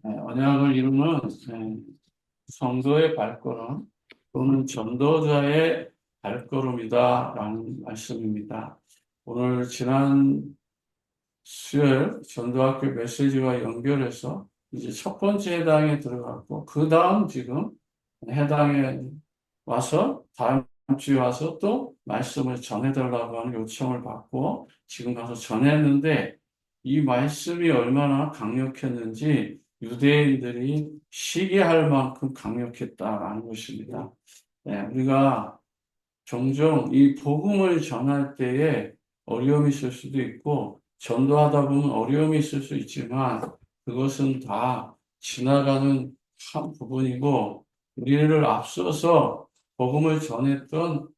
언약을 이루는 성도의 발걸음 또는 전도자의 발걸음이다라는 말씀입니다. 오늘 지난 수요일 전도학교 메시지와 연결해서 이제 첫 번째 해당에 들어갔고, 그 다음 지금 해당에 와서 다음 주에 와서 또 말씀을 전해달라고 하는 요청을 받고 지금 가서 전했는데, 이 말씀이 얼마나 강력했는지 유대인들이 시기할 만큼 강력했다라는 것입니다. 우리가 종종 이 복음을 전할 때에 어려움이 있을 수도 있고, 전도하다 보면 어려움이 있을 수 있지만, 그것은 다 지나가는 한 부분이고, 우리를 앞서서 복음을 전했던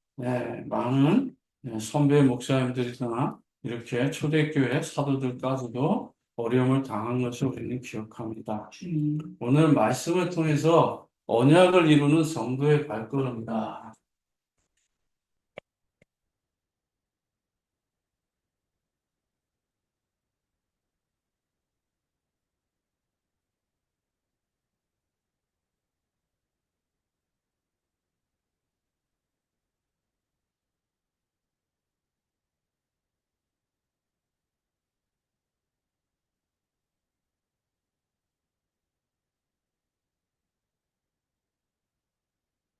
많은 선배 목사님들이나 이렇게 초대교회 사도들까지도 어려움을 당한 것을 우리는 기억합니다. 오늘 말씀을 통해서 언약을 이루는 성도의 발걸음이다.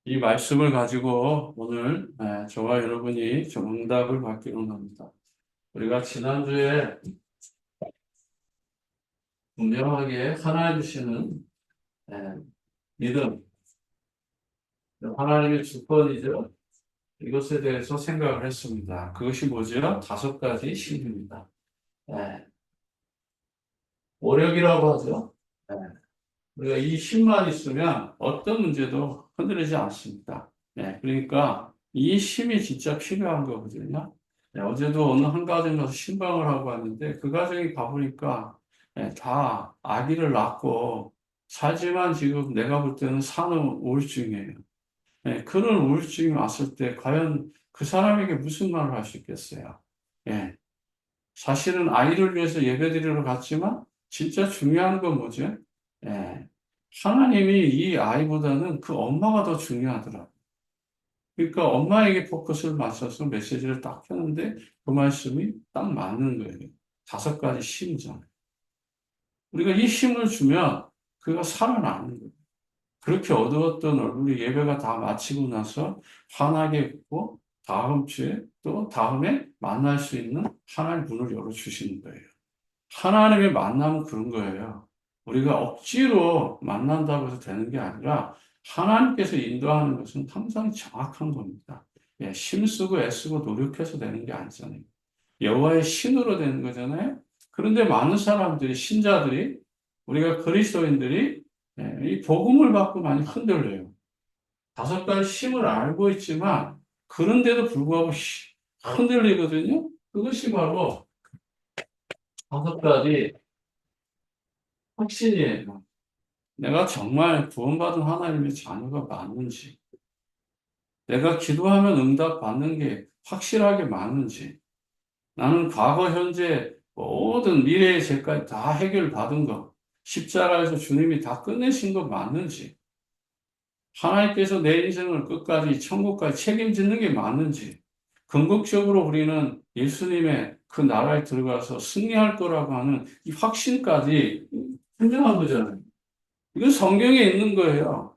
이 말씀을 가지고 오늘 저와 여러분이 좀 응답을 받기로 합니다. 우리가 지난주에 분명하게 하나님 주시는 에, 믿음, 하나님의 주권이죠. 이것에 대해서 생각을 했습니다. 그것이 뭐죠? 다섯 가지 신입니다. 오력이라고 하죠. 에, 우리가 이 힘만 있으면 어떤 문제도 흔들리지 않습니다. 그러니까 이 힘이 진짜 필요한 거거든요. 어제도 어느 한 가정 가서 신방을 하고 왔는데, 그 가정이 가보니까 다 아기를 낳고 살지만 지금 내가 볼 때는 산후 우울증이에요. 그런 우울증이 왔을 때 과연 그 사람에게 무슨 말을 할 수 있겠어요? 예. 사실은 아이를 위해서 예배드리러 갔지만 진짜 중요한 건 뭐죠? 예. 하나님이 이 아이보다는 그 엄마가 더 중요하더라. 그러니까 엄마에게 포커스를 맞춰서 메시지를 딱 펴는데 그 말씀이 딱 맞는 거예요. 다섯 가지 힘이잖아요. 우리가 이 힘을 주면 그가 살아나는 거예요. 그렇게 어두웠던 얼굴이 예배가 다 마치고 나서 환하게 웃고 다음 주에 또 다음에 만날 수 있는 하나님 문을 열어주시는 거예요. 하나님의 만남은 그런 거예요. 우리가 억지로 만난다고 해서 되는 게 아니라 하나님께서 인도하는 것은 항상 정확한 겁니다. 힘쓰고 애쓰고 노력해서 되는 게 아니잖아요. 여호와의 신으로 되는 거잖아요. 그런데 많은 사람들이, 신자들이, 우리가 그리스도인들이 이 복음을 받고 많이 흔들려요. 다섯 가지 힘을 알고 있지만 그런데도 불구하고 흔들리거든요. 그것이 바로 다섯 가지 확신이에요. 내가 정말 구원받은 하나님의 자녀가 맞는지, 내가 기도하면 응답 받는 게 확실하게 맞는지, 나는 과거, 현재, 모든 미래의 죄까지 다 해결받은 것, 십자가에서 주님이 다 끝내신 것 맞는지, 하나님께서 내 인생을 끝까지 천국까지 책임지는 게 맞는지, 궁극적으로 우리는 예수님의 그 나라에 들어가서 승리할 거라고 하는 이 확신까지 분명한 거잖아요. 이건 성경에 있는 거예요.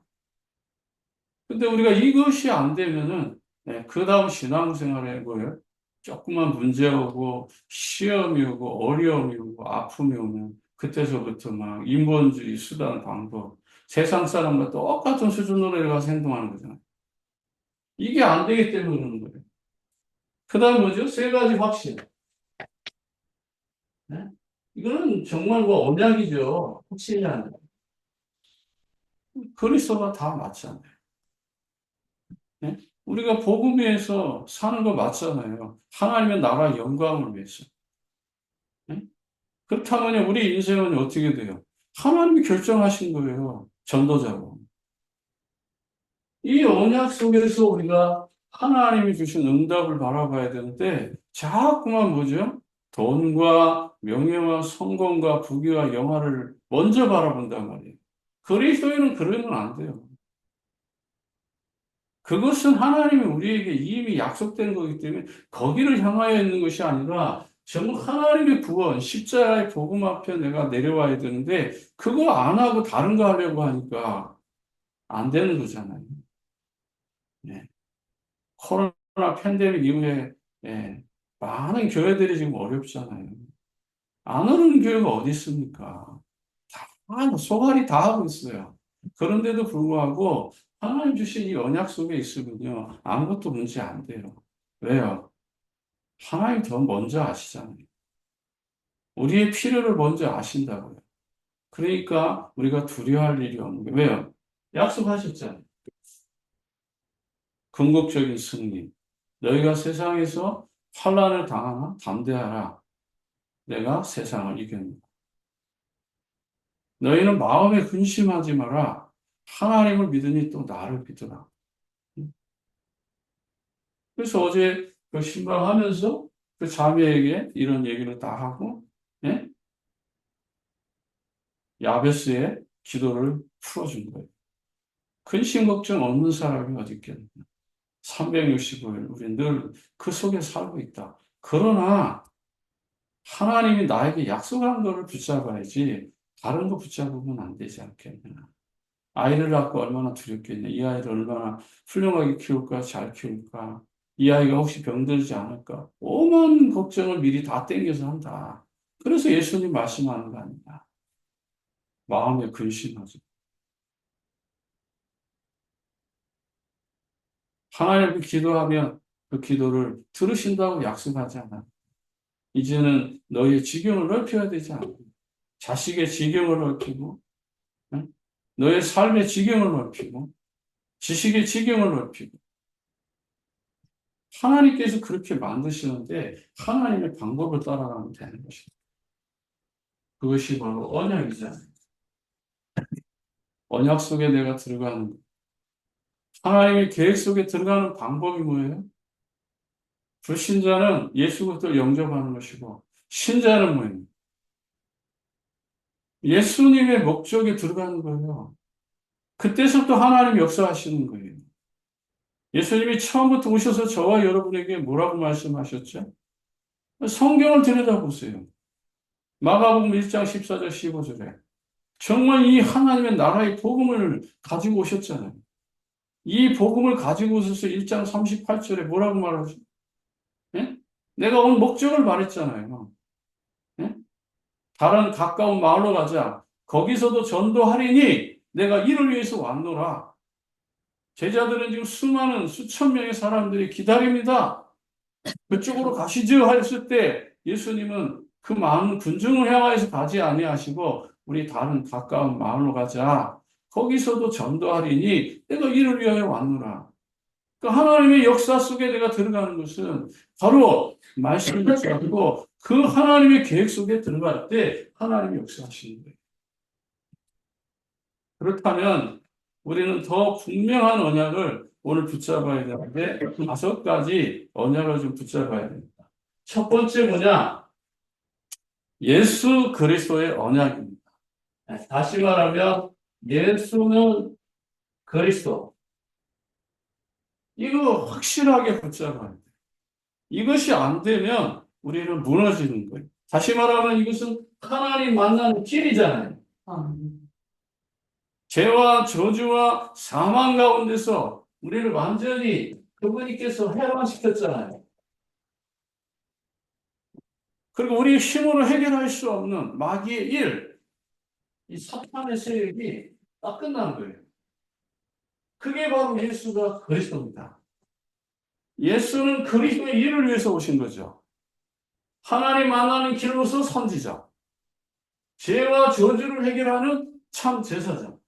근데 우리가 이것이 안 되면은, 그 다음 신앙생활에 뭐예요? 조그만 문제 오고, 시험이 오고, 어려움이 오고, 아픔이 오면, 그때서부터 막 인본주의 수단, 방법, 세상 사람과 똑같은 수준으로 내려가서 행동하는 거잖아요. 이게 안 되기 때문에 그러는 거예요. 그 다음 뭐죠? 세 가지 확신. 네? 이거는 정말 뭐 언약이죠. 확신이 아니라. 그리스도가 다 맞잖아요. 네? 우리가 복음 위해서 사는 거 맞잖아요. 하나님의 나라 영광을 위해서. 네? 그렇다면 우리 인생은 어떻게 돼요? 하나님이 결정하신 거예요. 전도자로. 이 언약 속에서 우리가 하나님이 주신 응답을 바라봐야 되는데, 자꾸만 뭐죠? 돈과 명예와 성공과 부귀와 영화를 먼저 바라본단 말이에요. 그리스도인은 그러면 안 돼요. 그것은 하나님이 우리에게 이미 약속된 거기 때문에 거기를 향하여 있는 것이 아니라 정말 하나님의 구원, 십자가의 복음 앞에 내가 내려와야 되는데 그거 안 하고 다른 거 하려고 하니까 안 되는 거잖아요. 예. 코로나 팬데믹 이후에 예, 많은 교회들이 지금 어렵잖아요. 안 오는 교회가 어디 있습니까? 소갈이 다 하고 있어요. 그런데도 불구하고 하나님 주신 이 언약 속에 있으면요. 아무것도 문제 안 돼요. 왜요? 하나님 더 먼저 아시잖아요. 우리의 필요를 먼저 아신다고요. 그러니까 우리가 두려워할 일이 없는 거예요. 왜요? 약속하셨잖아요. 궁극적인 승리. 너희가 세상에서 환난을 당하나 담대하라. 내가 세상을 이겼다. 너희는 마음에 근심하지 마라. 하나님을 믿으니 또 나를 믿으라. 그래서 어제 그 신방하면서 그 자매에게 이런 얘기를 다 하고, 예? 야베스의 기도를 풀어준 거예요. 근심 걱정 없는 사람이 어디 있겠느냐. 365일 우리 늘 그 속에 살고 있다. 그러나 하나님이 나에게 약속한 거를 붙잡아야지 다른 거 붙잡으면 안 되지 않겠냐. 아이를 낳고 얼마나 두렵겠냐. 이 아이를 얼마나 훌륭하게 키울까, 잘 키울까. 이 아이가 혹시 병들지 않을까. 오만 걱정을 미리 다 땡겨서 한다. 그래서 예수님 말씀하는 거 아니냐. 마음에 근심하지. 하나님께 기도하면 그 기도를 들으신다고 약속하지 않아. 이제는 너희의 지경을 넓혀야 되지 않아. 자식의 지경을 넓히고, 응? 너의 삶의 지경을 넓히고, 지식의 지경을 넓히고, 하나님께서 그렇게 만드시는데 하나님의 방법을 따라가면 되는 것입니다. 그것이 바로 언약이잖아요. 언약 속에 내가 들어가는 것. 하나님의 계획 속에 들어가는 방법이 뭐예요? 불신자는 예수 그리스도를 영접하는 것이고 신자는 뭐예요? 예수님의 목적에 들어가는 거예요. 그때서부터 하나님 역사하시는 거예요. 예수님이 처음부터 오셔서 저와 여러분에게 뭐라고 말씀하셨죠? 성경을 들여다보세요. 마가복음 1장 14절 15절에 정말 이 하나님의 나라의 복음을 가지고 오셨잖아요. 이 복음을 가지고 오셔서 1장 38절에 뭐라고 말하죠? 예? 내가 온 목적을 말했잖아요. 예? 다른 가까운 마을로 가자. 거기서도 전도하리니 내가 이를 위해서 왔노라. 제자들은 지금 수많은 수천 명의 사람들이 기다립니다. 그쪽으로 가시죠 하였을 때 예수님은 그 많은 군중을 향하여서 가지 아니하시고 우리 다른 가까운 마을로 가자. 거기서도 전도하리니 내가 이를 위하여 왔노라. 그 하나님의 역사 속에 내가 들어가는 것은 바로 말씀을 가지고 그 하나님의 계획 속에 들어갈 때 하나님이 역사하시는 거예요. 그렇다면 우리는 더 분명한 언약을 오늘 붙잡아야 되는데 5가지 언약을 좀 붙잡아야 됩니다. 첫 번째 뭐냐? 예수 그리스도의 언약입니다. 다시 말하면 예수는 그리스도. 이거 확실하게 붙잡아야 돼요. 이것이 안 되면 우리는 무너지는 거예요. 다시 말하면 이것은 하나님 만나는 길이잖아요. 죄와 저주와 사망 가운데서 우리를 완전히 그분께서 해방시켰잖아요. 그리고 우리 힘으로 해결할 수 없는 마귀의 일, 이 사탄의 세력이 딱 끝난 거예요. 그게 바로 예수가 그리스도입니다. 예수는 그리스도의 일을 위해서 오신 거죠. 하나님 만나는 길로서 선지자, 죄와 저주를 해결하는 참 제사장,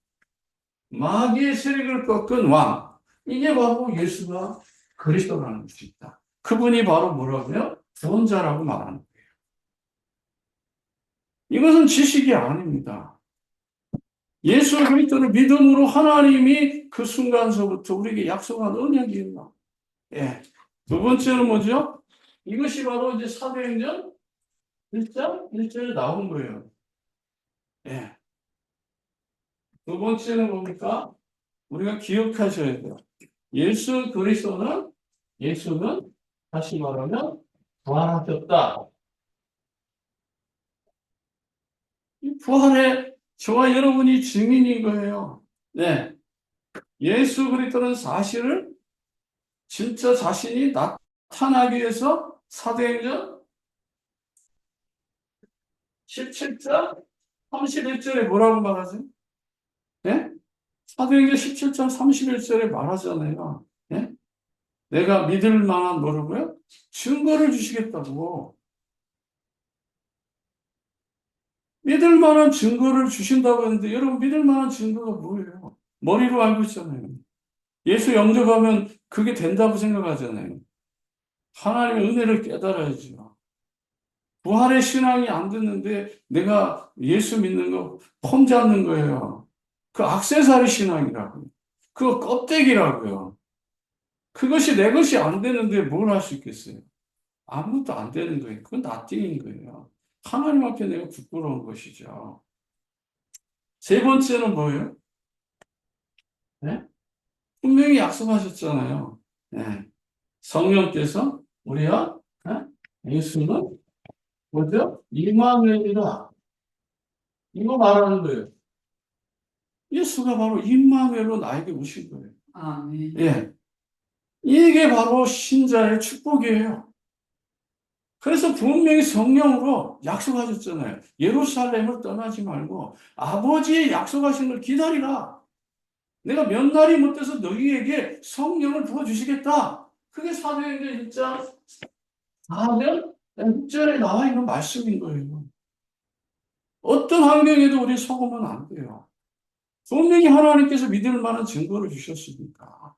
마귀의 세력을 꺾은 왕. 이게 바로 예수가 그리스도라는 것입니다. 그분이 바로 뭐라고요? 구원자라고 말하는 거예요. 이것은 지식이 아닙니다. 예수 그리스도를 믿음으로 하나님이 그 순간서부터 우리에게 약속한 언약이에요. 예. 두 번째는 뭐죠? 이것이 바로 이제 사도행전 1장 1절에 나온 거예요. 예. 두 번째는 뭡니까? 우리가 기억하셔야 돼요. 예수는 다시 말하면 부활하셨다. 이 부활의 저와 여러분이 증인인 거예요. 네. 예수 그리스도는 사실을 진짜 자신이 나타나기 위해서 사도행전 17장 31절에 뭐라고 말하죠? 네? 사도행전 17장 31절에 말하잖아요. 네? 내가 믿을 만한 뭐라고요? 증거를 주시겠다고. 믿을 만한 증거를 주신다고 했는데 여러분 믿을 만한 증거가 뭐예요? 머리로 알고 있잖아요. 예수 영접하면 그게 된다고 생각하잖아요. 하나님의 은혜를 깨달아야죠. 부활의 신앙이 안 됐는데 내가 예수 믿는 거 폼 잡는 거예요. 그 액세서리 신앙이라고요. 그거 껍데기라고요. 그것이 내 것이 안 되는데 뭘 할 수 있겠어요? 아무것도 안 되는 거예요. 그건 나띵인 거예요. 하나님 앞에 내가 부끄러운 것이죠. 세 번째는 뭐예요? 네? 분명히 약속하셨잖아요. 네. 성령께서 우리와 예수는 뭐죠? 임마누엘이다. 이거 말하는 거예요. 예수가 바로 임마누엘로 나에게 오신 거예요. 아멘. 예. 이게 바로 신자의 축복이에요. 그래서 분명히 성령으로 약속하셨잖아요. 예루살렘을 떠나지 말고 아버지의 약속하신 걸 기다리라. 내가 몇 날이 못돼서 너희에게 성령을 부어주시겠다. 그게 사도행전 1장 4절 6절에 나와 있는 말씀인 거예요. 어떤 환경에도 우리 속으면 안 돼요. 분명히 하나님께서 믿을 만한 증거를 주셨으니까.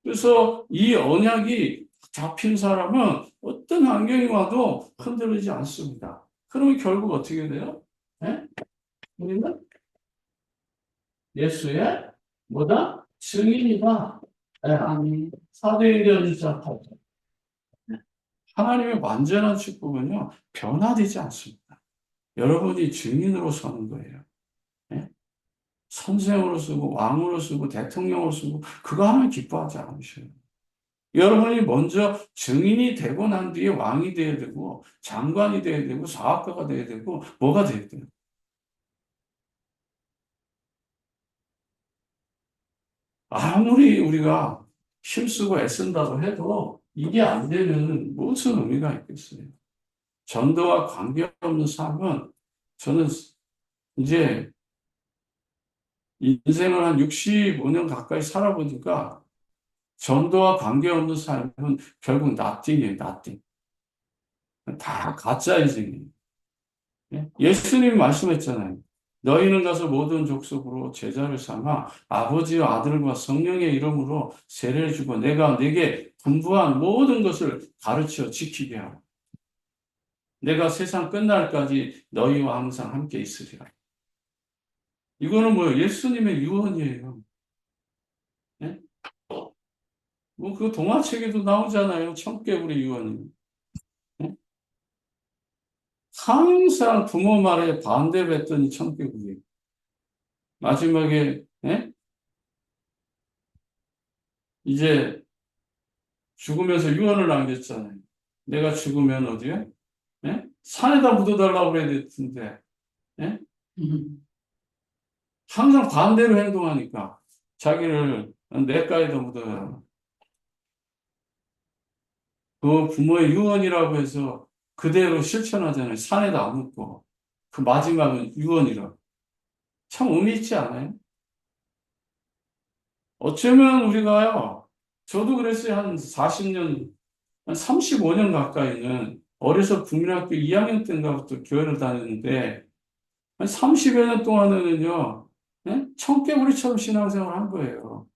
그래서 이 언약이 잡힌 사람은 어떤 환경이 와도 흔들리지 않습니다. 그러면 결국 어떻게 돼요? 네? 우리는 예수의 뭐다? 증인이다. 네. 아멘. 사도행전 1장 8절. 하나님의 완전한 축복은요, 변화되지 않습니다. 여러분이 증인으로 서는 거예요. 네? 선생으로 쓰고, 왕으로 쓰고, 대통령으로 쓰고, 그거 하나님 기뻐하지 않으셔요. 여러분이 먼저 증인이 되고 난 뒤에 왕이 돼야 되고, 장관이 돼야 되고, 사학가가 돼야 되고, 뭐가 돼야 돼요? 아무리 우리가 힘쓰고 애쓴다고 해도 이게 안 되면 무슨 의미가 있겠어요? 전도와 관계없는 삶은 저는 이제 인생을 한 65년 가까이 살아보니까 전도와 관계없는 삶은 결국 nothing이에요, nothing. 다 가짜 인생이에요. 예수님이 말씀했잖아요. 너희는 가서 모든 족속으로 제자를 삼아 아버지와 아들과 성령의 이름으로 세례를 주고 내가 네게 분부한 모든 것을 가르쳐 지키게 하라. 내가 세상 끝날까지 너희와 항상 함께 있으리라. 이거는 뭐예요? 예수님의 유언이에요. 네? 뭐 그 동화책에도 나오잖아요. 청개구리 유언이. 네? 항상 부모 말에 반대를 했더니 청개구리. 마지막에 이제 죽으면서 유언을 남겼잖아요. 내가 죽으면 어디에? 산에다 묻어달라고 그래야 될 텐데. 예? 항상 반대로 행동하니까 자기를 냇가에다 묻어달라. 그 부모의 유언이라고 해서 그대로 실천하잖아요. 산에다 안 묻고. 그 마지막은 유언이라. 참 의미 있지 않아요? 어쩌면 우리가요, 저도 그랬어요. 한 40년, 한 35년 가까이는 어려서 국민학교 2학년 때인가부터 교회를 다녔는데, 한 30여 년 동안은요, 청개구리처럼 신앙생활을 한 거예요.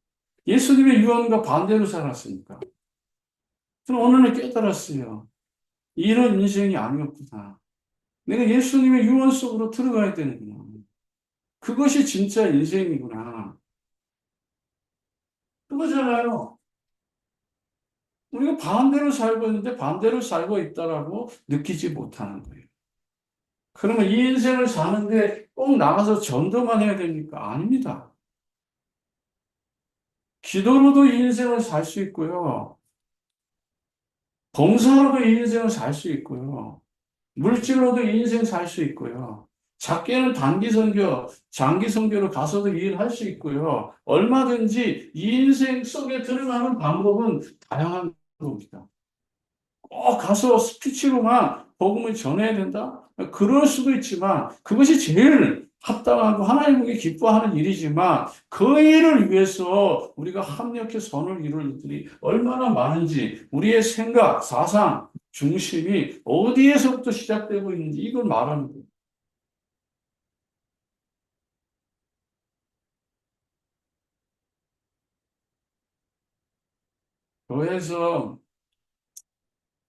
예수님의 유언과 반대로 살았으니까. 저는 어느 날 깨달았어요. 이런 인생이 아니었구나. 내가 예수님의 유언 속으로 들어가야 되는구나. 그것이 진짜 인생이구나. 그거잖아요. 우리가 반대로 살고 있는데 반대로 살고 있다라고 느끼지 못하는 거예요. 그러면 이 인생을 사는데 꼭 나가서 전도만 해야 됩니까? 아닙니다. 기도로도 이 인생을 살 수 있고요. 봉사로도 이 인생을 살 수 있고요. 물질로도 이 인생 살 수 있고요. 작게는 단기 선교, 장기 선교로 가서도 일할 수 있고요. 얼마든지 이 인생 속에 들어가는 방법은 다양한 겁니다. 꼭 가서 스피치로만 복음을 전해야 된다? 그럴 수도 있지만 그것이 제일 합당하고 하나님께 기뻐하는 일이지만 그 일을 위해서 우리가 합력해 선을 이룰 일들이 얼마나 많은지 우리의 생각, 사상, 중심이 어디에서부터 시작되고 있는지 이걸 말하는 거예요. 그래서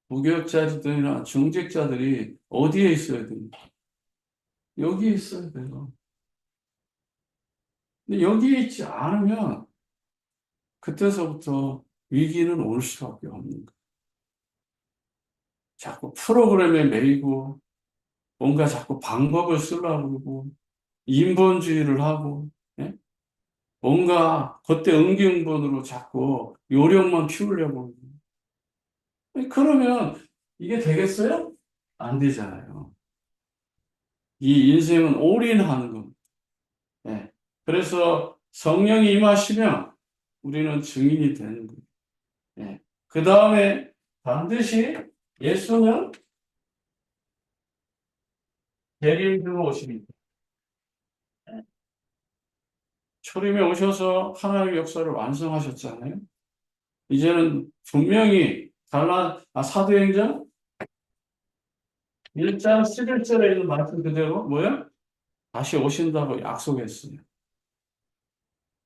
무교육자들이나 중직자들이 어디에 있어야 됩니까? 여기에 있어야 돼요. 근데 여기에 있지 않으면 그때서부터 위기는 올 수밖에 없는 거예요. 자꾸 프로그램에 매이고, 뭔가 자꾸 방법을 쓰려고 그러고, 인본주의를 하고, 예? 뭔가 그때 응기응본으로 자꾸 요령만 피우려고 그러고. 그러면 이게 되겠어요? 안 되잖아요. 이 인생은 올인하는 겁니다. 예. 그래서 성령이 임하시면 우리는 증인이 되는 거예요. 예. 그 다음에 반드시 예수는 대리인으로 오십니다. 초림에 오셔서 하나님의 역사를 완성하셨잖아요. 이제는 분명히 사도행전 1장 11절에 있는 말씀 그대로 뭐야? 다시 오신다고 약속했어요.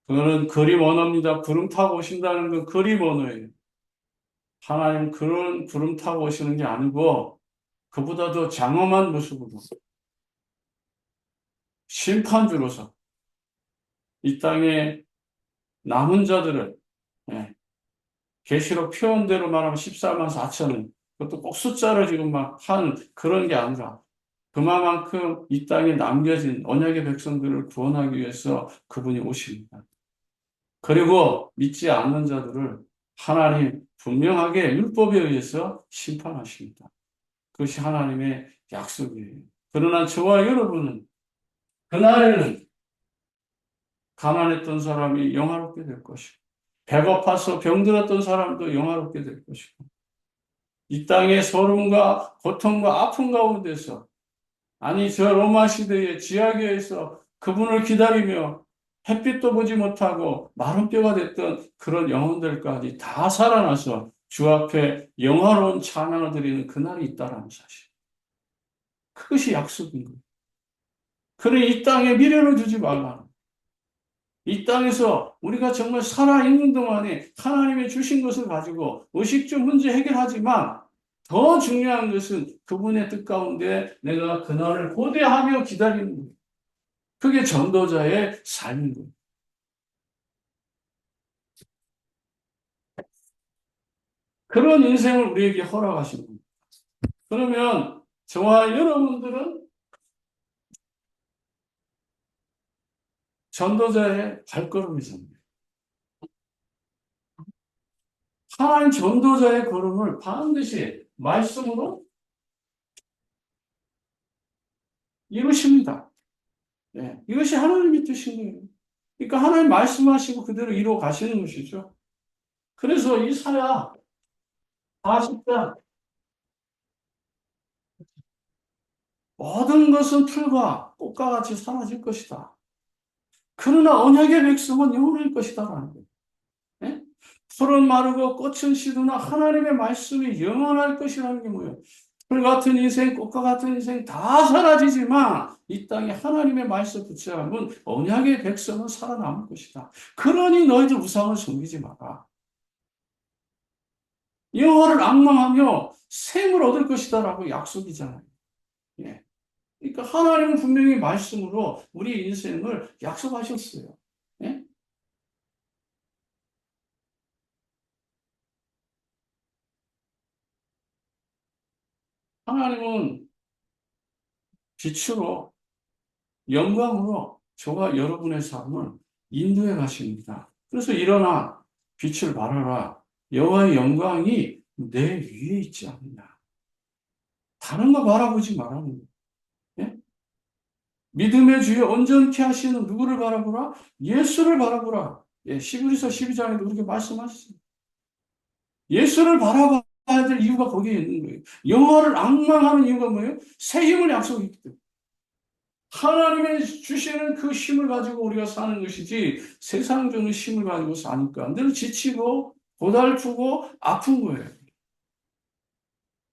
그거는 그림 언어입니다. 구름 타고 오신다는 건 그림 언어예요. 하나님 그런 구름 타고 오시는 게 아니고 그보다 더 장엄한 모습으로 심판주로서 이 땅에 남은 자들을 예, 계시록 표현대로 말하면 14만 4천은 그것도 꼭 숫자를 지금 막 한 그런 게 아니라 그만큼 이 땅에 남겨진 언약의 백성들을 구원하기 위해서 그분이 오십니다. 그리고 믿지 않는 자들을 하나님 분명하게 율법에 의해서 심판하십니다. 그것이 하나님의 약속이에요. 그러나 저와 여러분은 그날에는 가난했던 사람이 영화롭게 될 것이고 배고파서 병들었던 사람도 영화롭게 될 것이고 이 땅의 소름과 고통과 아픔 가운데서 아니 저 로마 시대의 지하교에서 그분을 기다리며 햇빛도 보지 못하고 마른 뼈가 됐던 그런 영혼들까지 다 살아나서 주 앞에 영화로운 찬양을 드리는 그날이 있다라는 사실. 그것이 약속인 거예요. 그러니 이 땅에 미련을 두지 말라. 이 땅에서 우리가 정말 살아있는 동안에 하나님의 주신 것을 가지고 의식주 문제 해결하지만 더 중요한 것은 그분의 뜻 가운데 내가 그날을 고대하며 기다리는 거예요. 그게 전도자의 삶인 거예요. 그런 인생을 우리에게 허락하신 거예요. 그러면 저와 여러분들은 전도자의 발걸음이잖아요. 하나님 전도자의 걸음을 반드시 말씀으로 이루십니다. 네, 이것이 하나님의 뜻인 거예요. 그러니까 하나님 말씀하시고 그대로 이루어 가시는 것이죠. 그래서 이사야 40장 모든 것은 풀과 꽃과 같이 사라질 것이다. 그러나 언약의 백성은 영원할 것이다라는 거예요. 예? 풀은 마르고 꽃은 시드나 하나님의 말씀이 영원할 것이라는 게 뭐예요? 풀 같은 인생, 꽃과 같은 인생 다 사라지지만 이 땅에 하나님의 말씀 붙잡은 언약의 백성은 살아남을 것이다. 그러니 너희들 우상을 섬기지 마라. 여호와를 앙망하며 샘을 얻을 것이다라고 약속이잖아요. 예. 그러니까 하나님은 분명히 말씀으로 우리 인생을 약속하셨어요. 예? 하나님은 빛으로, 영광으로 저와 여러분의 삶을 인도해 가십니다. 그래서 일어나 빛을 발하라. 여호와의 영광이 내 위에 있지 않느냐. 다른 거 바라보지 말라는 거예요. 예? 믿음의 주에 온전케 하시는 누구를 바라보라? 예수를 바라보라. 예, 히브리서 12장에도 그렇게 말씀하셨어요. 예수를 바라봐야 될 이유가 거기에 있는 거예요. 영화를 앙망하는 이유가 뭐예요? 새 힘을 약속했기 때문에. 하나님의 주시는 그 힘을 가지고 우리가 사는 것이지 세상 주는 힘을 가지고 사니까 늘 지치고 고달프고 아픈 거예요.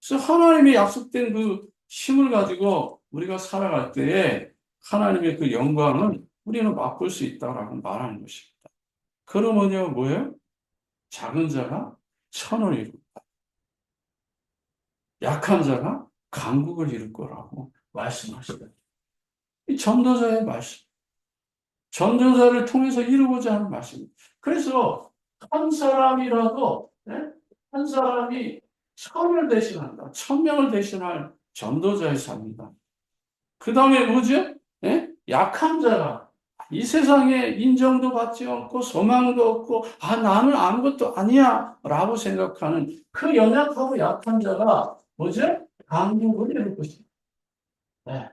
그래서 하나님의 약속된 그 힘을 가지고 우리가 살아갈 때에 하나님의 그 영광을 우리는 맛볼 수 있다라고 말하는 것입니다. 그러면요, 뭐예요? 작은 자가 천을 이루고 약한 자가 강국을 이룰 거라고 말씀하시다. 이 전도자의 말씀. 전도자를 통해서 이루고자 하는 말씀입니다. 그래서 한 사람이라도, 네? 한 사람이 천을 대신한다. 1,000명을 대신할 전도자의 삶이다. 그 다음에 뭐죠? 예? 약한 자가 이 세상에 인정도 받지 않고 소망도 없고 나는 아무것도 아니야 라고 생각하는 그 연약하고 약한 자가 뭐죠? 강국을 이룰 것입니다. 네.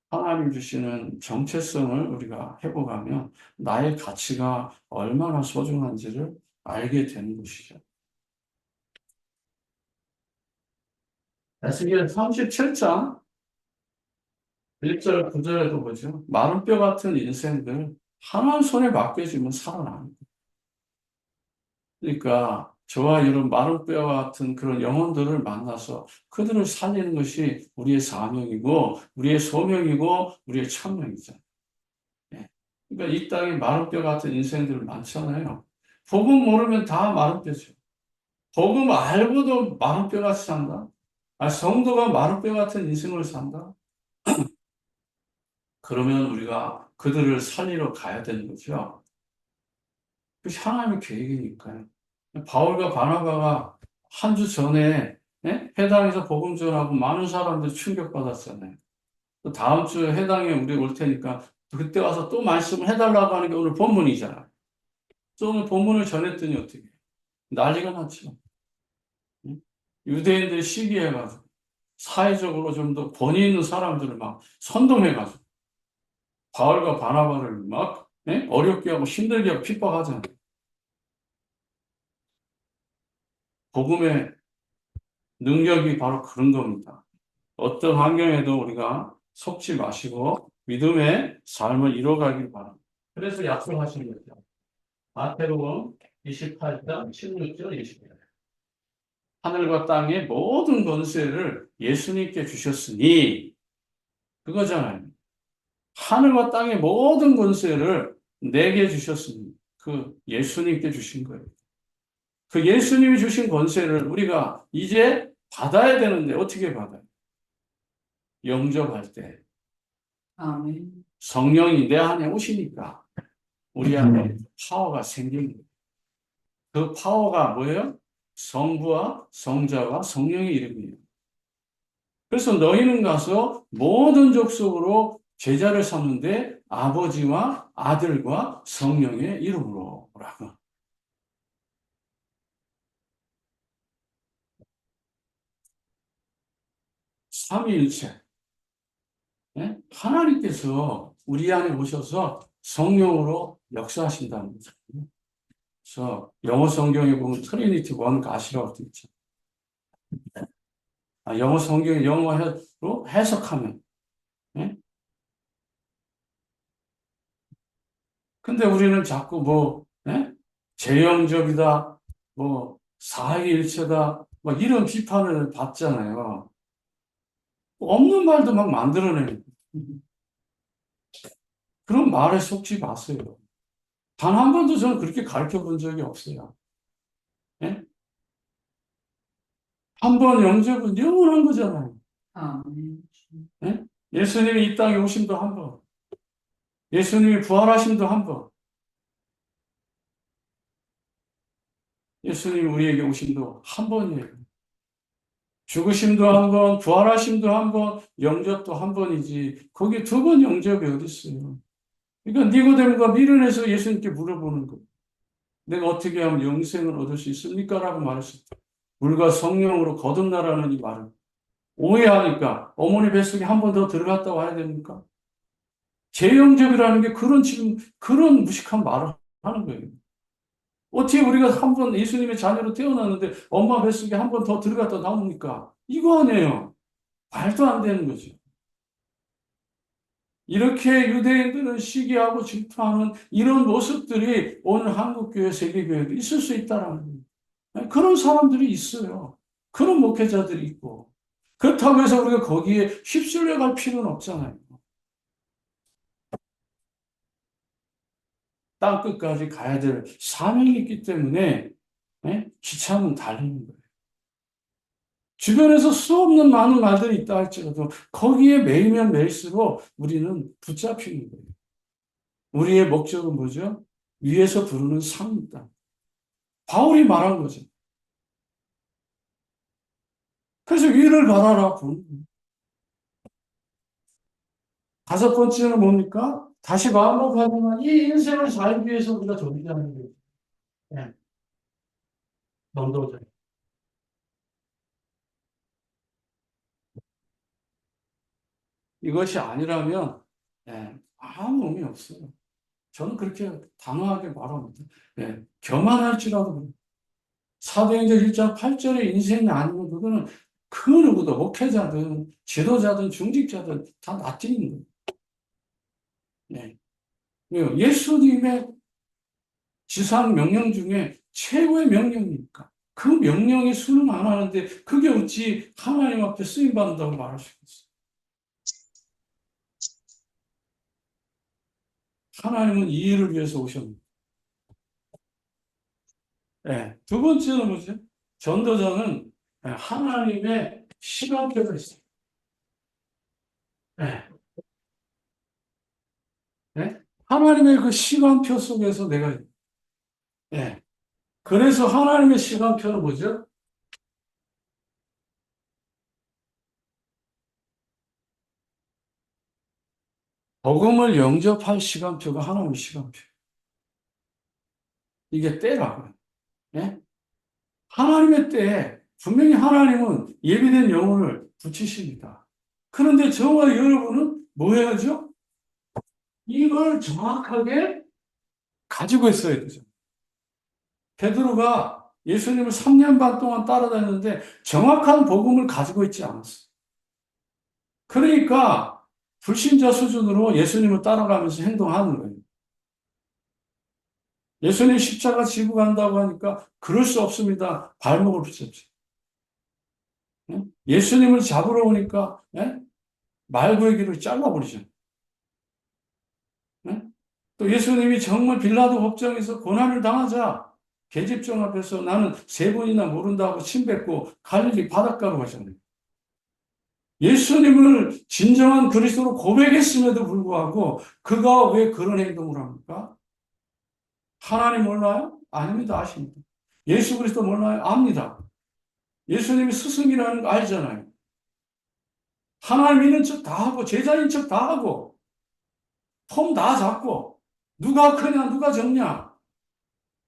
하나님 주시는 정체성을 우리가 회복하면 나의 가치가 얼마나 소중한지를 알게 되는 것이죠. 에스겔 37장 1절, 9절에도 보죠. 마른 뼈 같은 인생들 하나님 손에 맡겨지면 살아납니다. 그러니까 저와 이런 마른 뼈 같은 그런 영혼들을 만나서 그들을 살리는 것이 우리의 사명이고 우리의 소명이고 우리의 천명이죠. 예. 그러니까 이 땅에 마른 뼈 같은 인생들 많잖아요. 복음 모르면 다 마른 뼈죠. 복음 알고도 마른 뼈 같이 산다. 성도가 마른 뼈 같은 인생을 산다. 그러면 우리가 그들을 살리러 가야 되는 거죠. 그것이 하나님의 계획이니까요. 바울과 바나바가 한 주 전에 회당에서 복음 전하고 많은 사람들이 충격받았잖아요. 또 다음 주에 회당에 우리 올 테니까 그때 와서 또 말씀을 해달라고 하는 게 오늘 본문이잖아요. 또 오늘 본문을 전했더니 어떻게 해요? 난리가 났죠. 유대인들 시기해가지고 사회적으로 좀 더 권위 있는 사람들을 막 선동해가지고 바울과 바나바를 막 어렵게 하고 힘들게 하고 핍박하잖아요. 복음의 능력이 바로 그런 겁니다. 어떤 환경에도 우리가 속지 마시고 믿음의 삶을 이뤄가길 바랍니다. 그래서 약속하신 거죠. 마태복음 28장 16절 20절. 하늘과 땅의 모든 권세를 예수님께 주셨으니 그거잖아요. 하늘과 땅의 모든 권세를 내게 주셨으니 그 예수님께 주신 거예요. 그 예수님이 주신 권세를 우리가 이제 받아야 되는데 어떻게 받아요? 영접할 때 아멘. 성령이 내 안에 오시니까 우리 안에 파워가 생기는 거예요. 그 파워가 뭐예요? 성부와 성자와 성령의 이름이에요. 그래서 너희는 가서 모든 족속으로 제자를 삼는데 아버지와 아들과 성령의 이름으로 라고. 삼위일체. 예? 하나님께서 우리 안에 오셔서 성령으로 역사하신다는 거죠. 그래서 영어 성경에 보면 트리니티 원 가시라고 되어 있죠. 영어 성경 영어로 해석하면. 예? 근데 우리는 자꾸 뭐 재영접이다, 뭐 사위일체다, 막 이런 비판을 받잖아요. 없는 말도 막 만들어내는 그런 말에 속지 마세요. 단 한 번도 저는 그렇게 가르쳐 본 적이 없어요. 예? 한 번 영접은 영원한 거잖아요. 아멘. 예? 예수님이 이 땅에 오심도 한 번, 예수님이 부활하심도 한 번. 예수님 우리에게 오심도 한 번이에요. 죽으심도 한 번, 부활하심도 한 번, 영접도 한 번이지. 거기 두 번 영접이 어디 있어요? 그러니까 니고데모가 미련해서 예수님께 물어보는 거예요. 내가 어떻게 하면 영생을 얻을 수 있습니까? 라고 말했을 때 물과 성령으로 거듭나라는 이 말을 오해하니까 어머니 뱃속에 한 번 더 들어갔다 와야 됩니까? 재영접이라는 게 그런 지금 그런 무식한 말을 하는 거예요. 어떻게 우리가 한 번 예수님의 자녀로 태어났는데 엄마 뱃속에 한 번 더 들어갔다 나옵니까? 이거 아니에요. 말도 안 되는 거죠. 이렇게 유대인들은 시기하고 질투하는 이런 모습들이 오늘 한국교회, 세계교회도 있을 수 있다라는 거예요. 그런 사람들이 있어요. 그런 목회자들이 있고. 그렇다고 해서 우리가 거기에 휩쓸려 갈 필요는 없잖아요. 땅끝까지 가야 될 사명이 있기 때문에 기차는 달리는 거예요. 주변에서 수없는 많은 말들이 있다 할지라도 거기에 매이면 매일수록 우리는 붙잡히는 거예요. 우리의 목적은 뭐죠? 위에서 부르는 상이 있다. 바울이 말한 거죠. 그래서 위를 바라라. 다섯 번째는 뭡니까? 다시 반복하지만 이 인생을 살기 위해서 우리가 존재하는 거예요. 네. 전도자. 이것이 아니라면 아무 의미 없어요. 저는 그렇게 단호하게 말합니다. 교만할지라도 그래요. 사도행전 1장 8절의 인생이 아니면 그거는 그 누구도 목회자든 지도자든 중직자든 다 놔뛰는 거예요. 네. 예수님의 지상 명령 중에 최고의 명령이니까 그 명령에 수능 안 하는데 그게 어찌 하나님 앞에 쓰임받는다고 말할 수 있겠어요? 하나님은 이 일을 위해서 오셨는데. 두 번째는 뭐죠? 전도자는 하나님의 시간표가 있어요. 예. 하나님의 그 시간표 속에서 내가 예. 그래서 하나님의 시간표는 뭐죠? 복음을 영접할 시간표가 하나님의 시간표. 이게 때라고요. 예? 하나님의 때에 분명히 하나님은 예비된 영혼을 붙이십니다. 그런데 저와 여러분은 뭐 해야죠? 이걸 정확하게 가지고 있어야 되죠. 베드로가 예수님을 3년 반 동안 따라다녔는데 정확한 복음을 가지고 있지 않았어요. 그러니까 불신자 수준으로 예수님을 따라가면서 행동하는 거예요. 예수님 십자가 지고 간다고 하니까 그럴 수 없습니다. 발목을 붙였죠. 예수님을 잡으러 오니까 말구의 길을 잘라버리죠. 또 예수님이 정말 빌라도 법정에서 고난을 당하자 계집종 앞에서 나는 세 번이나 모른다고 침뱉고 갈릴리 바닷가로 가셨네요. 예수님을 진정한 그리스도로 고백했음에도 불구하고 그가 왜 그런 행동을 합니까? 하나님 몰라요? 아닙니다. 아십니다. 예수 그리스도 몰라요? 압니다. 예수님이 스승이라는 거 알잖아요. 하나님 있는 척 다 하고 제자인 척 다 하고 폼 다 잡고 누가 크냐 누가 적냐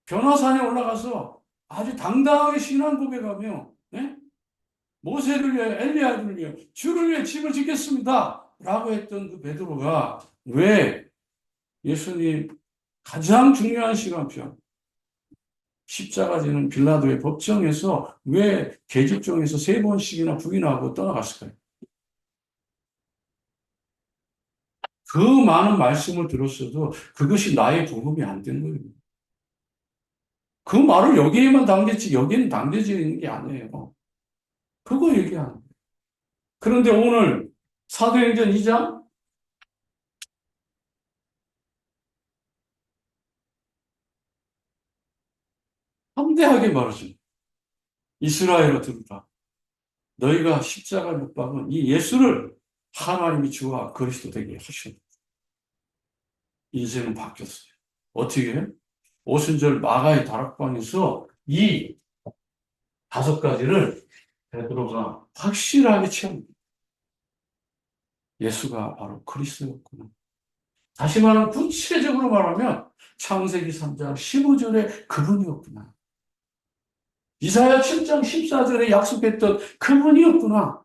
변화산에 올라가서 아주 당당하게 신앙 고백하며 모세를 위해 엘리야를 위해 주를 위해 집을 짓겠습니다 라고 했던 그 베드로가 왜 예수님 가장 중요한 시간표 십자가 지는 빌라도의 법정에서 왜 계집종에서 세 번씩이나 부인하고 떠나갔을까요? 그 많은 말씀을 들었어도 그것이 나의 복음이 안 된 거예요. 그 말을 여기에만 담겼지 여기는 담겨져 있는 게 아니에요. 그거 얘기하는 거예요. 그런데 오늘 사도행전 2장 담대하게 말하죠. 이스라엘아 들으라. 너희가 십자가에 못 박은 이 예수를 하나님이 주와 그리스도 되게 하셨다. 인생은 바뀌었어요. 어떻게? 오순절 마가의 다락방에서 이 5가지를 베드로가 확실하게 체험합니다. 예수가 바로 그리스도였구나. 다시 말하면 구체적으로 말하면 창세기 3장 15절에 그분이었구나. 이사야 7장 14절에 약속했던 그분이었구나.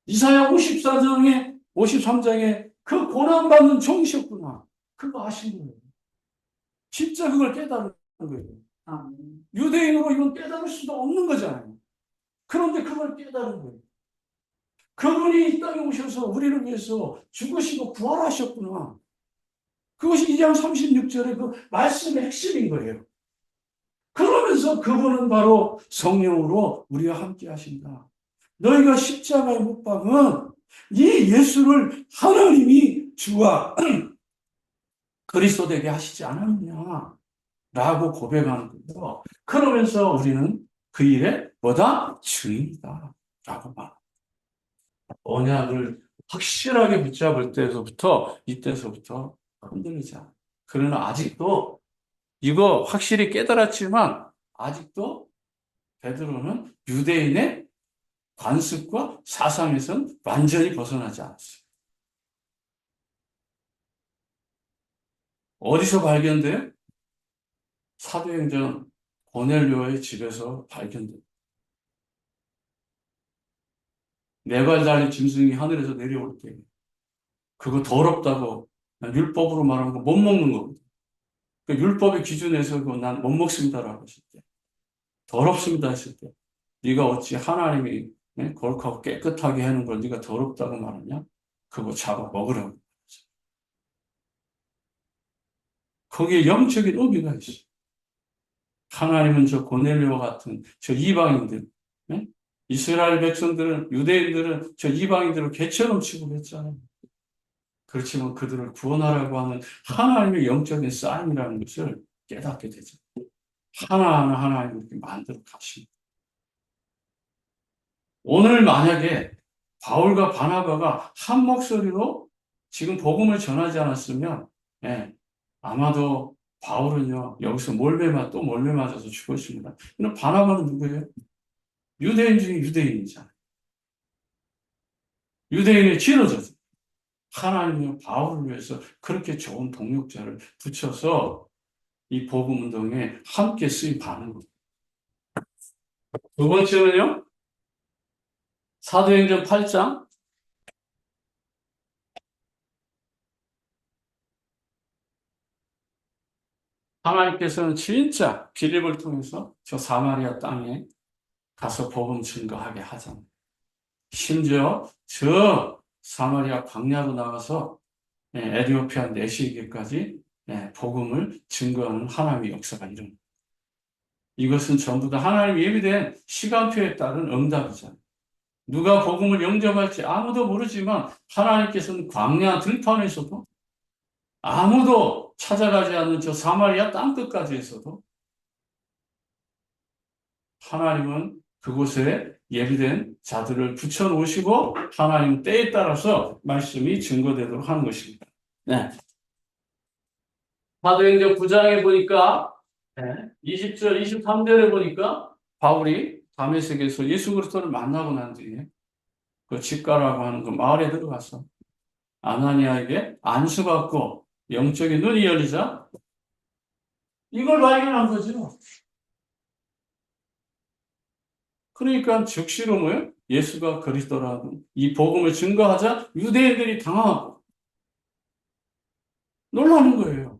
이사야 53장에 그 고난받는 종이셨구나. 그거 아신 거예요. 진짜 그걸 깨달은 거예요. 아멘. 유대인으로 이건 깨달을 수도 없는 거잖아요. 그런데 그걸 깨달은 거예요. 그분이 이 땅에 오셔서 우리를 위해서 죽으시고 부활하셨구나. 그것이 2장 36절의 그 말씀의 핵심인 거예요. 그러면서 그분은 바로 성령으로 우리와 함께 하신다. 너희가 십자가에 못 박은 이 예수를 하나님이 주와 그리스도 되게 하시지 않았느냐 라고 고백하는 거예요. 그러면서 우리는 그 일에 뭐다? 증인이다 라고 말합니다. 언약을 확실하게 붙잡을 때서부터 이때서부터 흔들리지 않아요. 그러나 아직도 이거 확실히 깨달았지만 아직도 베드로는 유대인의 관습과 사상에선 완전히 벗어나지 않았어요. 어디서 발견돼요? 사도행전 고넬료의 집에서 발견돼요. 4발 달린 짐승이 하늘에서 내려올 때 그거 더럽다고 율법으로 말하는 거 못 먹는 거거든요. 그 율법의 기준에서 난 못 먹습니다라고 하실 때 더럽습니다 했을 때 네가 어찌 하나님이 거룩하고 깨끗하게 하는 걸 네가 더럽다고 말하냐? 그거 잡아 먹으라고. 거기에 영적인 의미가 있어. 하나님은 저 고넬료와 같은 저 이방인들, 네? 이스라엘 백성들은, 유대인들은 저 이방인들을 개처럼 취급했잖아요. 그렇지만 그들을 구원하라고 하는 하나님의 영적인 싸움이라는 것을 깨닫게 되죠. 하나하나 하나님을 이렇게 만들어 가십니다. 오늘 만약에 바울과 바나바가 한 목소리로 지금 복음을 전하지 않았으면, 예, 아마도 바울은요, 여기서 또 몰매 맞아서 죽었습니다. 그럼 바나바는 누구예요? 유대인 중에 유대인이잖아요. 유대인의 지도자죠. 하나님은 바울을 위해서 그렇게 좋은 동력자를 붙여서 이 복음 운동에 함께 쓰임받는 겁니다. 두 번째는요, 사도행전 8장. 하나님께서는 진짜 빌립을 통해서 저 사마리아 땅에 가서 복음 증거하게 하잖아요. 심지어 저 사마리아 광야로 나가서 에티오피아 내시에게까지 복음을 증거하는 하나님의 역사가 일어납니다. 이것은 전부 다 하나님 예비된 시간표에 따른 응답이잖아요. 누가 복음을 영접할지 아무도 모르지만 하나님께서는 광야 들판에서도 아무도 찾아가지 않는 저 사마리아 땅끝까지에서도 하나님은 그곳에 예비된 자들을 붙여놓으시고 하나님 때에 따라서 말씀이 증거되도록 하는 것입니다. 네. 사도행전 9장에 보니까 20절, 23절에 보니까 바울이 다메섹에서 예수 그리스도를 만나고 난 뒤에 그 집가라고 하는 그 마을에 들어가서 아나니아에게 안수받고 영적인 눈이 열리자 이걸 발견한 거죠. 그러니까 즉시로 뭐예요? 예수가 그리스도라는 이 복음을 증거하자 유대인들이 당황하고 놀라는 거예요.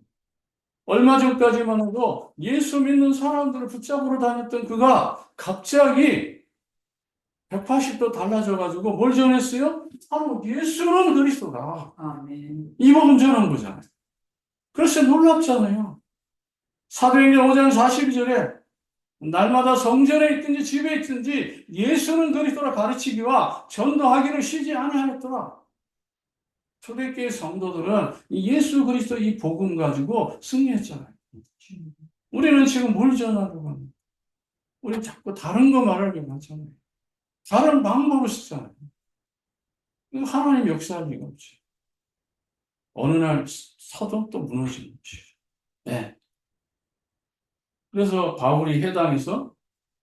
얼마 전까지만 해도 예수 믿는 사람들을 붙잡으러 다녔던 그가 갑자기 180도 달라져가지고 뭘 전했어요? 바로 예수는 그리스도다. 아멘. 이 복음 전한 거잖아요. 그래서 놀랍잖아요. 사도행전 5장 42절에 날마다 성전에 있든지 집에 있든지 예수는 그리스도라 가르치기와 전도하기를 쉬지 아니하였더라. 초대교회 성도들은 예수 그리스도 이 복음 가지고 승리했잖아요. 우리는 지금 뭘 전하려고 합니까? 우리 자꾸 다른 거 말하려고 하잖아요. 다른 방법을 쓰잖아요. 하나님 역사할 리가 없지. 어느 날 서도 또 무너지는 거지. 네. 그래서 바울이 해당에서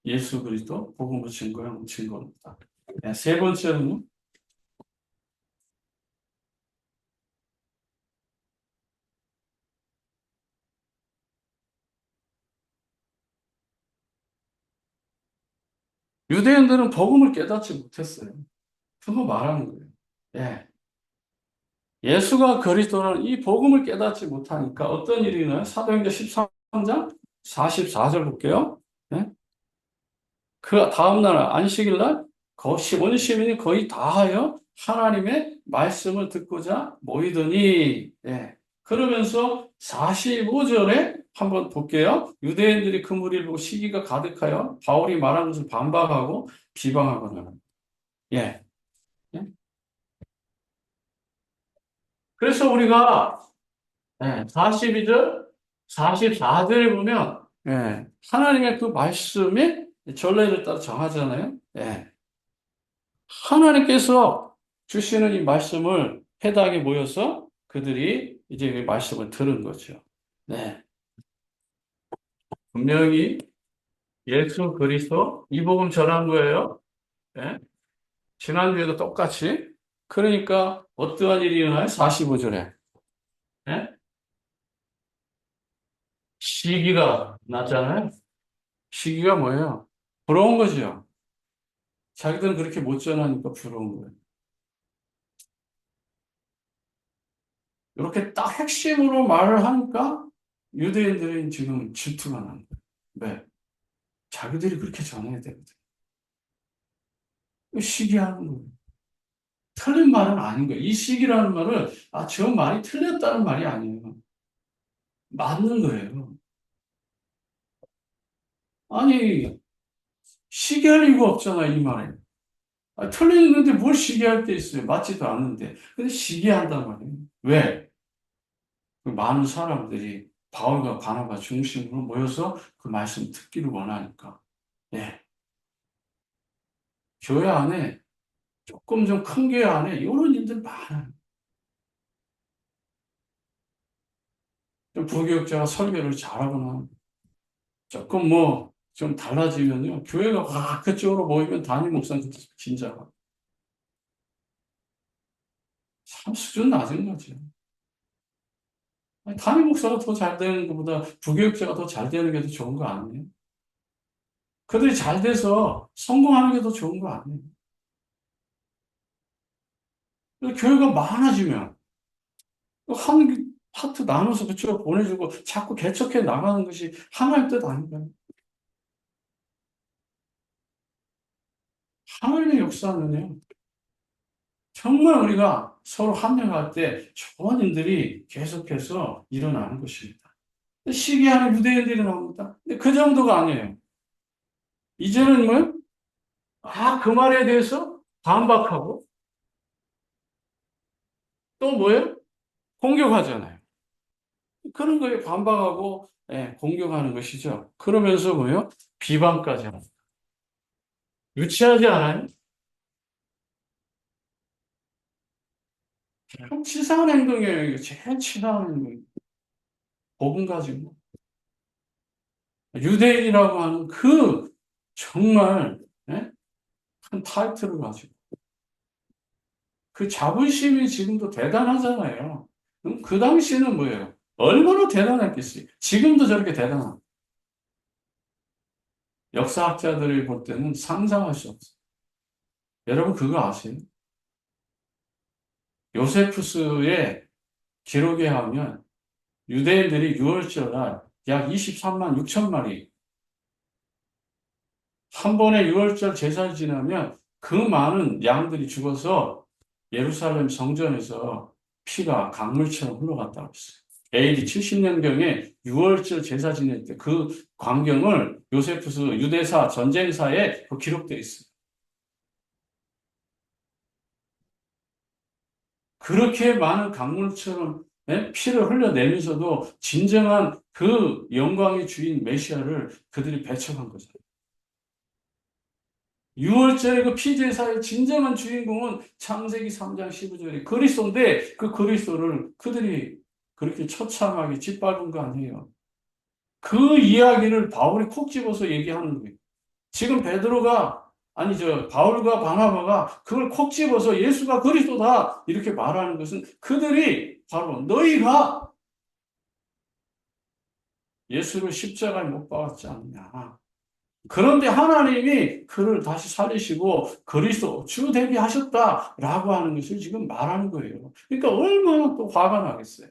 예수 그리스도 복음을 증거한 증거입니다. 네, 세 번째는 유대인들은 복음을 깨닫지 못했어요. 그거 말하는 거예요. 예. 예수가 그리스도는 이 복음을 깨닫지 못하니까 어떤 일이 나요? 사도행전 13장 44절 볼게요. 예? 그 다음날 안식일 날 온 시민이 거의 다하여 하나님의 말씀을 듣고자 모이더니 예. 그러면서 45절에 한번 볼게요. 유대인들이 그 무리를 보고 시기가 가득하여 바울이 말한 것을 반박하고 비방하거나 예. 예? 그래서 우리가 42절, 44절에 보면 하나님의 그 말씀의 전례를 따라 정하잖아요. 예. 하나님께서 주시는 이 말씀을 해당에 모여서 그들이 이제 이 말씀을 들은 거죠. 네. 분명히 예수 그리스도 이 복음 전한 거예요. 예. 지난주에도 똑같이. 그러니까 어떠한 일이 일어나요? 45절에. 예? 시기가 났잖아요. 시기가 뭐예요? 부러운 거죠. 자기들은 그렇게 못 전하니까 부러운 거예요. 이렇게 딱 핵심으로 말을 하니까 유대인들은 지금 질투가 나는 거예요. 왜? 자기들이 그렇게 전해야 되거든. 시기하는 거예요. 틀린 말은 아닌 거예요. 이 시기라는 말은, 저 말이 틀렸다는 말이 아니에요. 맞는 거예요. 아니, 시기할 이유가 없잖아, 이 말에. 틀리는데 뭘 시기할 게 있어요. 맞지도 않는데. 근데 시기한단 말이에요. 왜? 그 많은 사람들이 바울과 바나바 중심으로 모여서 그 말씀 듣기를 원하니까. 예. 교회 안에 조금 좀 큰 교회 안에 이런 일들 많아요. 좀 부교육자가 설교를 잘하거나 조금 뭐 좀 달라지면요. 교회가 와 그쪽으로 모이면 담임 목사님 진짜 참 수준 낮은 거죠. 아니, 담임 목사가 더 잘 되는 것보다 부교육자가 더 잘 되는 게 더 좋은 거 아니에요? 그들이 잘 돼서 성공하는 게 더 좋은 거 아니에요? 교회가 많아지면 한 파트 나눠서 그쪽으로 보내주고 자꾸 개척해 나가는 것이 하나님 뜻 아닌가요? 하나님의 역사는요, 정말 우리가 서로 합력할 때 좋은 일들이 계속해서 일어나는 것입니다. 시기하는 유대인들이 나옵니다. 근데 그 정도가 아니에요. 이제는 뭐, 그 말에 대해서 반박하고 또 뭐예요? 공격하잖아요. 그런 거에 반박하고 공격하는 것이죠. 그러면서 뭐예요? 비방까지 합니다. 유치하지 않아요? 참 치사한 행동이에요. 이게 제일 치사한 행동이에요. 복음 가지고. 유대인이라고 하는 그 정말 큰 타이틀을 가지고 그 자부심이 지금도 대단하잖아요. 그럼 그 당시는 뭐예요? 얼마나 대단했겠어요? 지금도 저렇게 대단한 역사학자들이 볼 때는 상상할 수 없어요. 여러분 그거 아세요? 요세푸스의 기록에 하면 유대인들이 6월절 날 약 23만 6천 마리 한 번에 6월절 제사를 지나면 그 많은 양들이 죽어서 예루살렘 성전에서 피가 강물처럼 흘러갔다고 했어요. AD 70년경에 6월절 제사 지낼 때 그 광경을 요세푸스 유대사 전쟁사에 기록되어 있어요. 그렇게 많은 강물처럼 피를 흘려내면서도 진정한 그 영광의 주인 메시아를 그들이 배척한 거죠. 6월절의 그 피제사의 진정한 주인공은 창세기 3장 15절에 그리스도인데 그 그리스도를 그들이 그렇게 처참하게 짓밟은 거 아니에요. 그 이야기를 바울이 콕 집어서 얘기하는 거예요. 지금 바울과 바나바가 그걸 콕 집어서 예수가 그리스도다 이렇게 말하는 것은 그들이 바로 너희가 예수를 십자가에 못 박았지 않느냐. 그런데 하나님이 그를 다시 살리시고 그리스도 주 되게 하셨다라고 하는 것을 지금 말하는 거예요. 그러니까 얼마나 또 화가 나겠어요.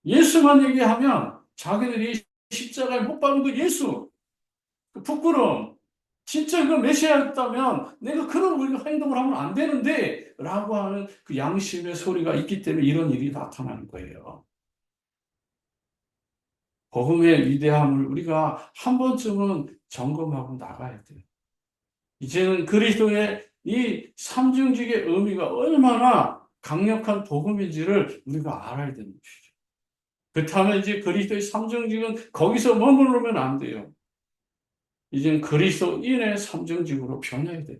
예수만 얘기하면 자기들이 십자가에 못 박은 그 예수, 그 부끄러움, 진짜 그 메시아였다면 내가 그런 우리가 행동을 하면 안 되는데 라고 하는 그 양심의 소리가 있기 때문에 이런 일이 나타나는 거예요. 복음의 위대함을 우리가 한 번쯤은 점검하고 나가야 돼요. 이제는 그리스도의 이 삼중직의 의미가 얼마나 강력한 복음인지를 우리가 알아야 되는 것이죠. 그렇다면 이제 그리스도의 삼중직은 거기서 머무르면 안 돼요. 이제는 그리스도인의 삼중직으로 변해야 돼요.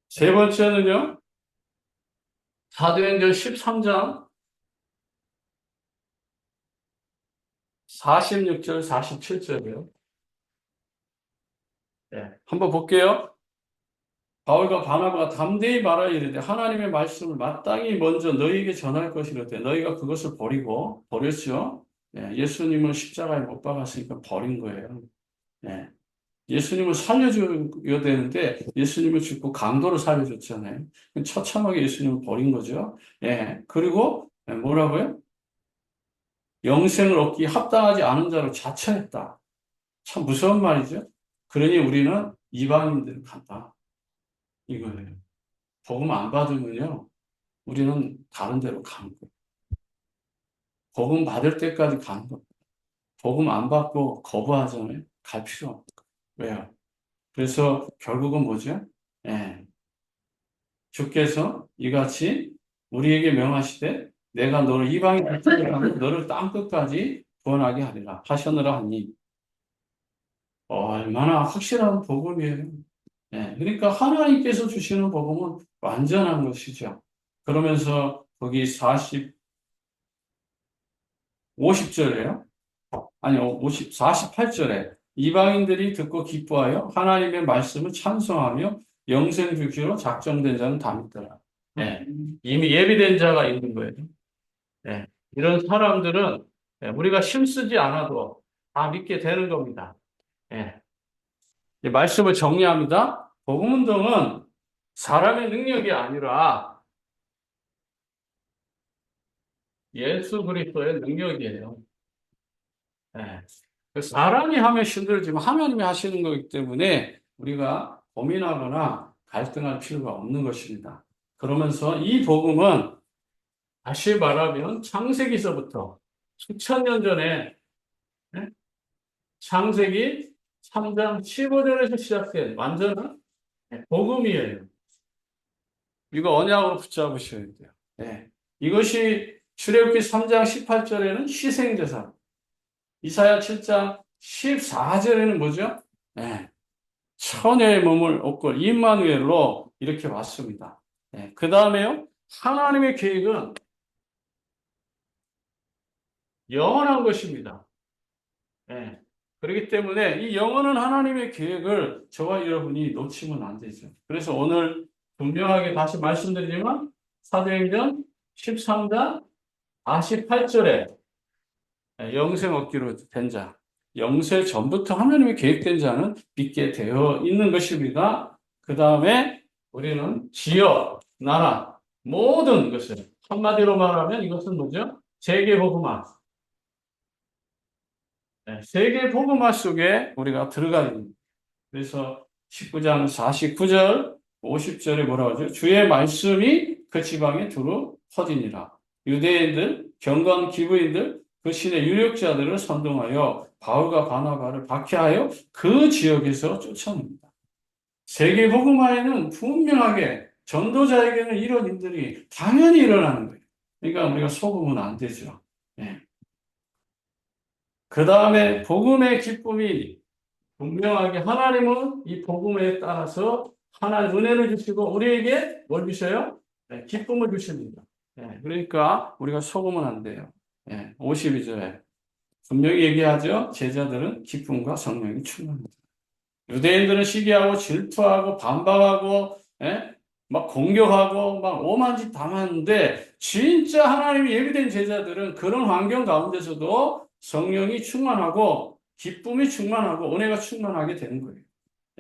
세 번째는요, 사도행전 13장 46절, 47절이요. 네, 한번 볼게요. 바울과 바나바가 담대히 말하여 이르되 하나님의 말씀을 마땅히 먼저 너희에게 전할 것이로되 너희가 그것을 버렸죠. 예, 예수님을 십자가에 못 박았으니까 버린 거예요. 예, 예수님을 살려줘야 되는데 예수님을 죽고 강도로 살려줬잖아요. 처참하게 예수님을 버린 거죠. 예, 그리고 뭐라고요? 영생을 얻기 합당하지 않은 자로 자처했다. 참 무서운 말이죠. 그러니 우리는 이방인들을 간다. 이거예요. 복음 안 받으면요, 우리는 다른 데로 가는 거예요. 복음 받을 때까지 가는 거예요. 복음 안 받고 거부하잖아요. 갈 필요 없는 거예요. 왜요? 그래서 결국은 뭐죠? 예, 주께서 이같이 우리에게 명하시되 내가 너를 이방인 하고 너를 땅 끝까지 구원하게 하리라 하셨느라 하니 얼마나 확실한 복음이에요. 예, 그러니까 하나님께서 주시는 복음은 완전한 것이죠. 그러면서 거기 50절에요. 아니, 48절에 이방인들이 듣고 기뻐하여 하나님의 말씀을 찬송하며 영생 주기로 작정된 자는 다 믿더라. 예, 이미 예비된 자가 있는 거예요. 예, 이런 사람들은 우리가 힘쓰지 않아도 다 믿게 되는 겁니다. 예, 이 말씀을 정리합니다. 복음운동은 사람의 능력이 아니라 예수 그리스도의 능력이에요. 예. 그 사람이 하면 힘들지만 하나님이 하시는 거기 때문에 우리가 고민하거나 갈등할 필요가 없는 것입니다. 그러면서 이 복음은 다시 말하면 창세기서부터 수천 년 전에 예? 창세기 3장 15절에서 시작된 완전한 복음이에요. 이거 언약으로 붙잡으셔야 돼요. 예. 이것이 출애굽기 3장 18절에는 희생제사, 이사야 7장 14절에는 뭐죠? 예. 처녀의 몸을 얻고 임마누엘로 이렇게 왔습니다. 예. 그 다음에요. 하나님의 계획은 영원한 것입니다. 예. 그렇기 때문에 이 영원한 하나님의 계획을 저와 여러분이 놓치면 안 되죠. 그래서 오늘 분명하게 다시 말씀드리지만 사도행전 13장 48절에 영생 얻기로 된 자, 영생 전부터 하나님의 계획된 자는 믿게 되어 있는 것입니다. 그 다음에 우리는 지역, 나라, 모든 것을 한마디로 말하면 이것은 뭐죠? 세계복음화. 세계복음화 속에 우리가 들어가야 됩니다. 그래서 19장 49절, 50절에 뭐라고 하죠? 주의 말씀이 그 지방에 두루 퍼지니라. 유대인들, 경건 기부인들, 그 신의 유력자들을 선동하여 바울과 바나바를 박해하여 그 지역에서 쫓아냅니다. 세계복음화에는 분명하게 전도자에게는 이런 일들이 당연히 일어나는 거예요. 그러니까 우리가 속으면 안 되죠. 네. 그 다음에 복음의 기쁨이 분명하게 하나님은 이 복음에 따라서 하나님 은혜를 주시고 우리에게 뭘 주셔요? 기쁨을 주십니다. 그러니까 우리가 속으면 안 돼요. 52절에 분명히 얘기하죠. 제자들은 기쁨과 성령이 충만합니다. 유대인들은 시기하고 질투하고 반박하고 예? 막 공격하고 막 오만 짓 다 하는데 진짜 하나님이 예비된 제자들은 그런 환경 가운데서도 성령이 충만하고 기쁨이 충만하고 은혜가 충만하게 되는 거예요.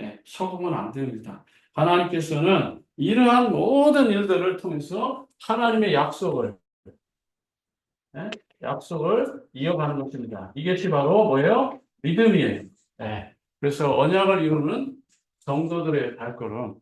예, 속으면 안 됩니다. 하나님께서는 이러한 모든 일들을 통해서 하나님의 예? 약속을 이어가는 것입니다. 이것이 바로 뭐예요? 믿음이에요. 예. 그래서 언약을 이루는 성도들의 발걸음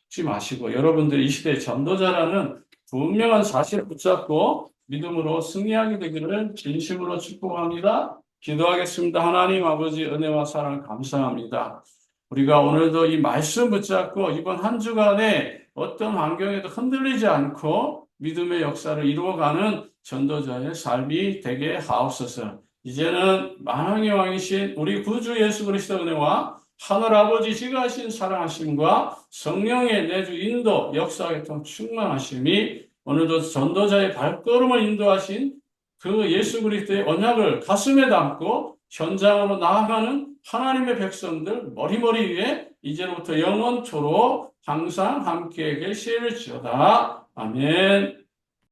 지 마시고 여러분들 이 시대의 전도자라는 분명한 사실을 붙잡고 믿음으로 승리하게 되기를 진심으로 축복합니다. 기도하겠습니다. 하나님 아버지 은혜와 사랑 감사합니다. 우리가 오늘도 이 말씀 붙잡고 이번 한 주간에 어떤 환경에도 흔들리지 않고 믿음의 역사를 이루어가는 전도자의 삶이 되게 하옵소서. 이제는 만왕의 왕이신 우리 구주 예수 그리스도의 은혜와 하늘 아버지 지가하신 사랑하심과 성령의 내주 인도 역사에 통 충만하심이 오늘도 전도자의 발걸음을 인도하신 그 예수 그리스도의 언약을 가슴에 담고 현장으로 나아가는 하나님의 백성들 머리머리 위에 이제부터 영원토록 항상 함께 계실지어다. 아멘.